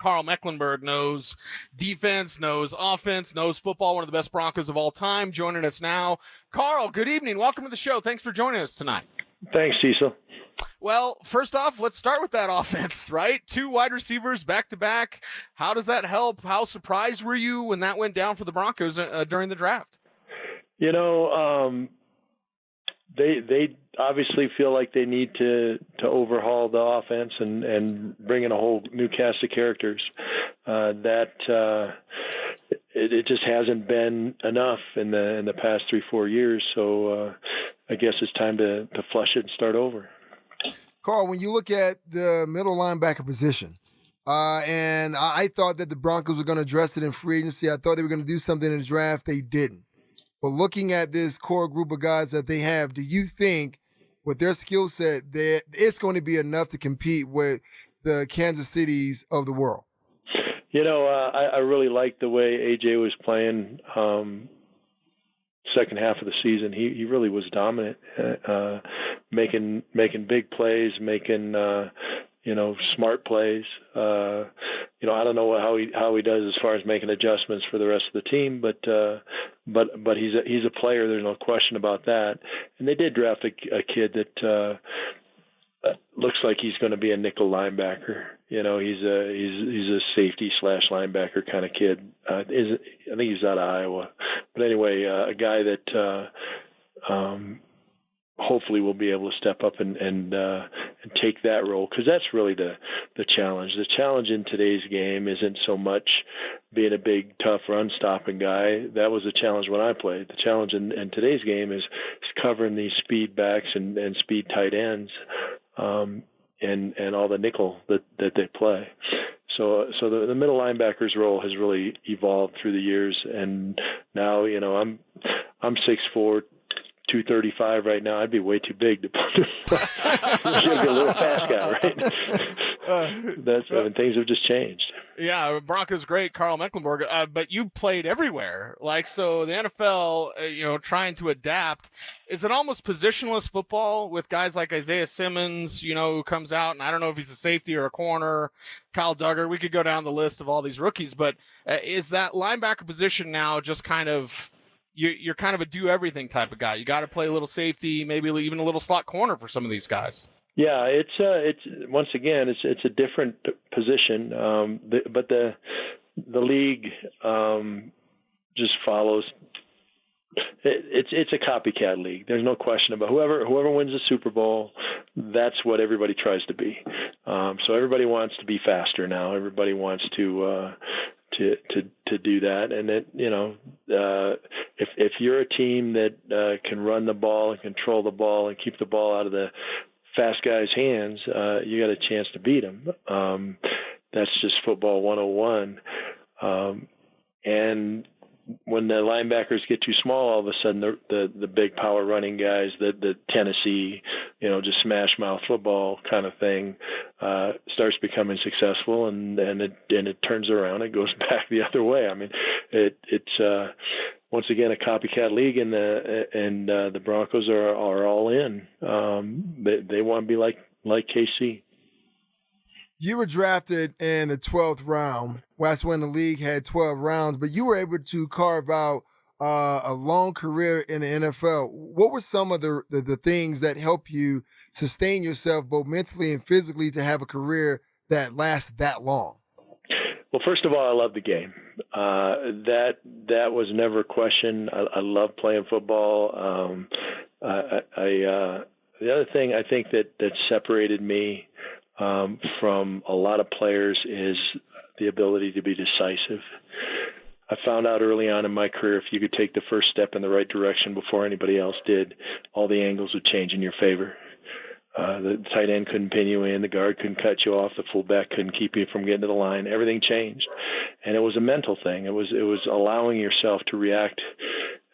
Karl Mecklenburg knows defense, knows offense, knows football, one of the best Broncos of all time, joining us now. Karl, good evening. Welcome to the show. Thanks for joining us tonight. Thanks, Cecil. Well, first off, let's start with that offense, right? 2 wide receivers back-to-back. How does that help? How surprised were you when that went down for the Broncos during the draft? You know, they obviously feel like they need to overhaul the offense and bring in a whole new cast of characters. It just hasn't been enough in the past 3-4 years. So I guess it's time to flush it and start over. Karl, when you look at the middle linebacker position, and I thought that the Broncos were going to address it in free agency. I thought they were going to do something in the draft. They didn't. But looking at this core group of guys that they have, do you think with their skill set that it's going to be enough to compete with the Kansas Cities of the world? You know, I really liked the way AJ was playing second half of the season. He really was dominant, making big plays, making smart plays. I don't know how he does as far as making adjustments for the rest of the team, but he's a player. There's no question about that. And they did draft a kid that looks like he's going to be a nickel linebacker. You know, he's a safety / linebacker kind of kid. I think he's out of Iowa, but anyway, a guy that hopefully will be able to step up and take that role, because that's really the challenge. The challenge in today's game isn't so much being a big, tough, run-stopping guy. That was a challenge when I played. The challenge in today's game is covering these speed backs and speed tight ends, and all the nickel that they play. So the middle linebacker's role has really evolved through the years, and now I'm 6'4", 235 right now. I'd be way too big to be a little fast guy, right? Things have just changed. Yeah, Broncos great, Karl Mecklenburg, but you played everywhere. So the NFL, trying to adapt, is it almost positionless football with guys like Isaiah Simmons, who comes out, and I don't know if he's a safety or a corner, Kyle Duggar, we could go down the list of all these rookies, but is that linebacker position now just kind of, you're kind of a do-everything type of guy? You got to play a little safety, maybe even a little slot corner for some of these guys. Yeah, it's once again, it's a different position, but the league just follows. It's a copycat league. There's no question about whoever wins the Super Bowl. That's what everybody tries to be. So everybody wants to be faster now. Everybody wants to do that, and if you're a team that can run the ball and control the ball and keep the ball out of the fast guys' hands, you got a chance to beat them. That's just football 101. And when the linebackers get too small, all of a sudden the big power running guys, the Tennessee, just smash mouth football kind of thing, starts becoming successful, and it turns around. It goes back the other way. I mean, it's once again a copycat league, and the Broncos are all in. They want to be like KC. You were drafted in the 12th round. That's when the league had 12 rounds, but you were able to carve out a long career in the NFL. What were some of the things that help you sustain yourself both mentally and physically to have a career that lasts that long? Well, first of all, I love the game. That was never a question. I love playing football. The other thing I think that separated me from a lot of players is the ability to be decisive. I found out early on in my career, if you could take the first step in the right direction before anybody else did, all the angles would change in your favor. The tight end couldn't pin you in, the guard couldn't cut you off, the fullback couldn't keep you from getting to the line. Everything changed, and it was a mental thing. It was allowing yourself to react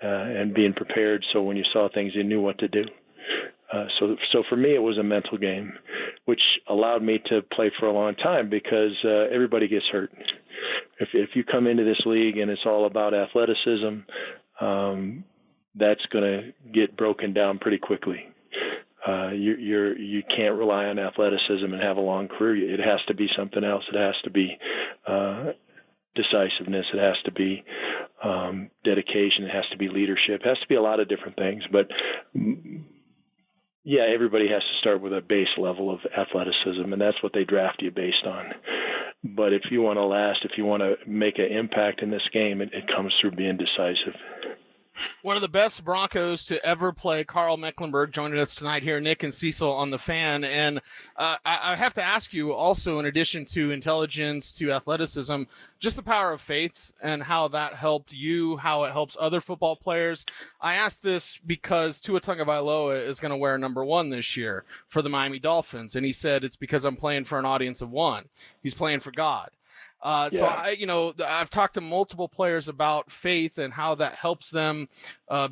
and being prepared, so when you saw things, you knew what to do. So for me, it was a mental game, which allowed me to play for a long time, because everybody gets hurt. If you come into this league and it's all about athleticism, that's going to get broken down pretty quickly. You can't rely on athleticism and have a long career. It has to be something else. It has to be decisiveness. It has to be dedication. It has to be leadership. It has to be a lot of different things. But yeah, everybody has to start with a base level of athleticism, and that's what they draft you based on. But if you want to last, if you want to make an impact in this game, it comes through being decisive. One of the best Broncos to ever play, Karl Mecklenburg, joining us tonight here, Nick and Cecil on The Fan. And I have to ask you also, in addition to intelligence, to athleticism, just the power of faith and how that helped you, how it helps other football players. I asked this because Tua Tagovailoa is going to wear number 1 this year for the Miami Dolphins. And he said, it's because I'm playing for an audience of 1. He's playing for God. So I've talked to multiple players about faith and how that helps them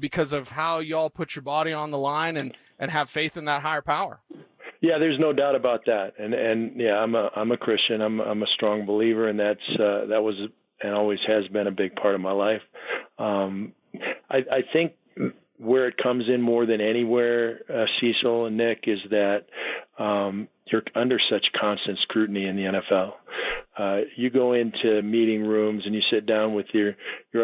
because of how y'all put your body on the line and have faith in that higher power. Yeah, there's no doubt about that. And yeah, I'm a Christian. I'm a strong believer, and that was and always has been a big part of my life. I think where it comes in more than anywhere, Cecil and Nick, is that you're under such constant scrutiny in the NFL. You go into meeting rooms and you sit down with your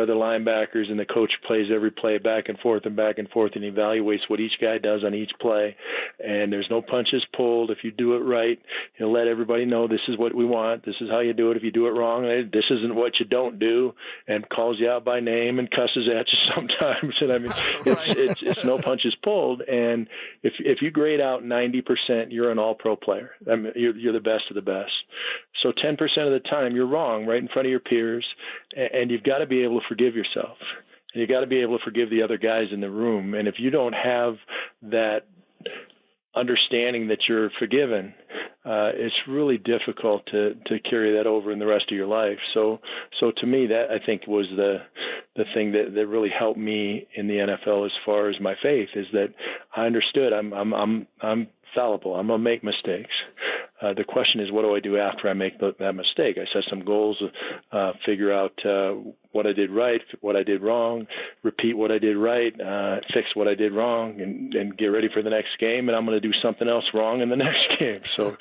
other linebackers, and the coach plays every play back and forth and evaluates what each guy does on each play. And there's no punches pulled. If you do it right, he'll let everybody know this is what we want. This is how you do it. If you do it wrong, this isn't what you don't do, and calls you out by name and cusses at you sometimes. And I mean, it's no punches pulled. And if you grade out 90%, you're an all-pro player. I mean, you're the best of the best. So 10% of the time you're wrong right in front of your peers, and you've got to be able to forgive yourself. And you've got to be able to forgive the other guys in the room. And if you don't have that understanding that you're forgiven, it's really difficult to carry that over in the rest of your life. So to me, that I think was the thing that really helped me in the NFL as far as my faith, is that I understood I'm fallible. I'm gonna make mistakes. The question is, what do I do after I make that mistake? I set some goals, figure out what I did right, what I did wrong, repeat what I did right, fix what I did wrong, and get ready for the next game. And I'm going to do something else wrong in the next game. So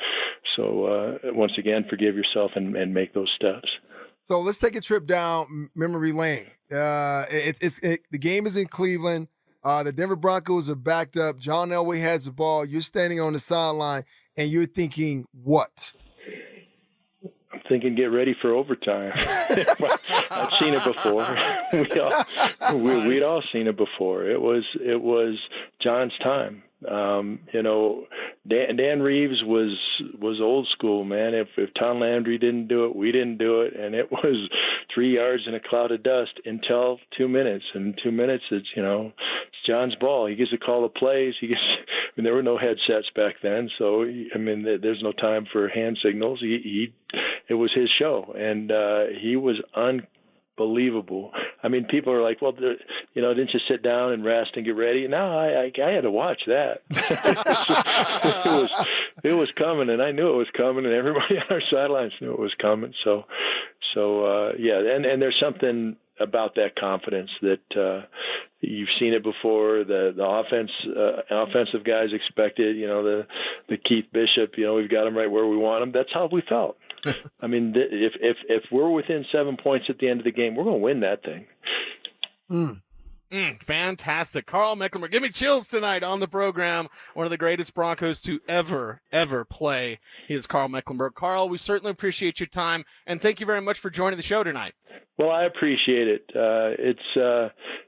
once again, forgive yourself and make those steps. So let's take a trip down memory lane. The game is in Cleveland. The Denver Broncos are backed up. John Elway has the ball. You're standing on the sideline, and you're thinking, what? I'm thinking, get ready for overtime. I've seen it before. We'd all seen it before. It was John's time. Dan Reeves was old school, man. If Tom Landry didn't do it, we didn't do it, and it was 3 yards in a cloud of dust until 2 minutes. And 2 minutes, it's John's ball. He gets to call the plays. There were no headsets back then, so there's no time for hand signals. It was his show, and he was unbelievable. I mean, people are like, well, didn't you sit down and rest and get ready? No, I had to watch that. It was coming, and I knew it was coming, and everybody on our sidelines knew it was coming. So yeah, and there's something about that confidence that you've seen it before. The offensive guys expect it. The Keith Bishop. We've got him right where we want him. That's how we felt. I mean, if we're within 7 points at the end of the game, we're going to win that thing. Fantastic. Karl Mecklenburg. Give me chills tonight on the program. One of the greatest Broncos to ever play. He is Karl Mecklenburg. Karl, we certainly appreciate your time, and thank you very much for joining the show tonight. Well, I appreciate it.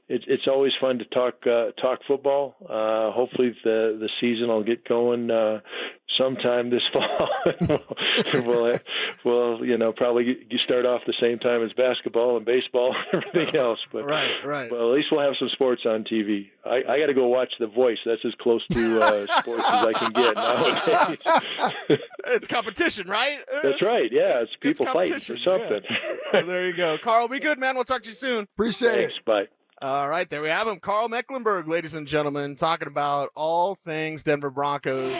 It's always fun to talk football. Hopefully the season will get going sometime this fall. we'll probably start off the same time as basketball and baseball and everything else. But right. Well, at least we'll have some sports on TV. I got to go watch The Voice. That's as close to sports as I can get nowadays. It's competition, right? That's right. Yeah, it's people fighting for something. Yeah. Well, there you go. Karl, be good, man. We'll talk to you soon. Appreciate it. Bye. All right, there we have him. Karl Mecklenburg, ladies and gentlemen, talking about all things Denver Broncos.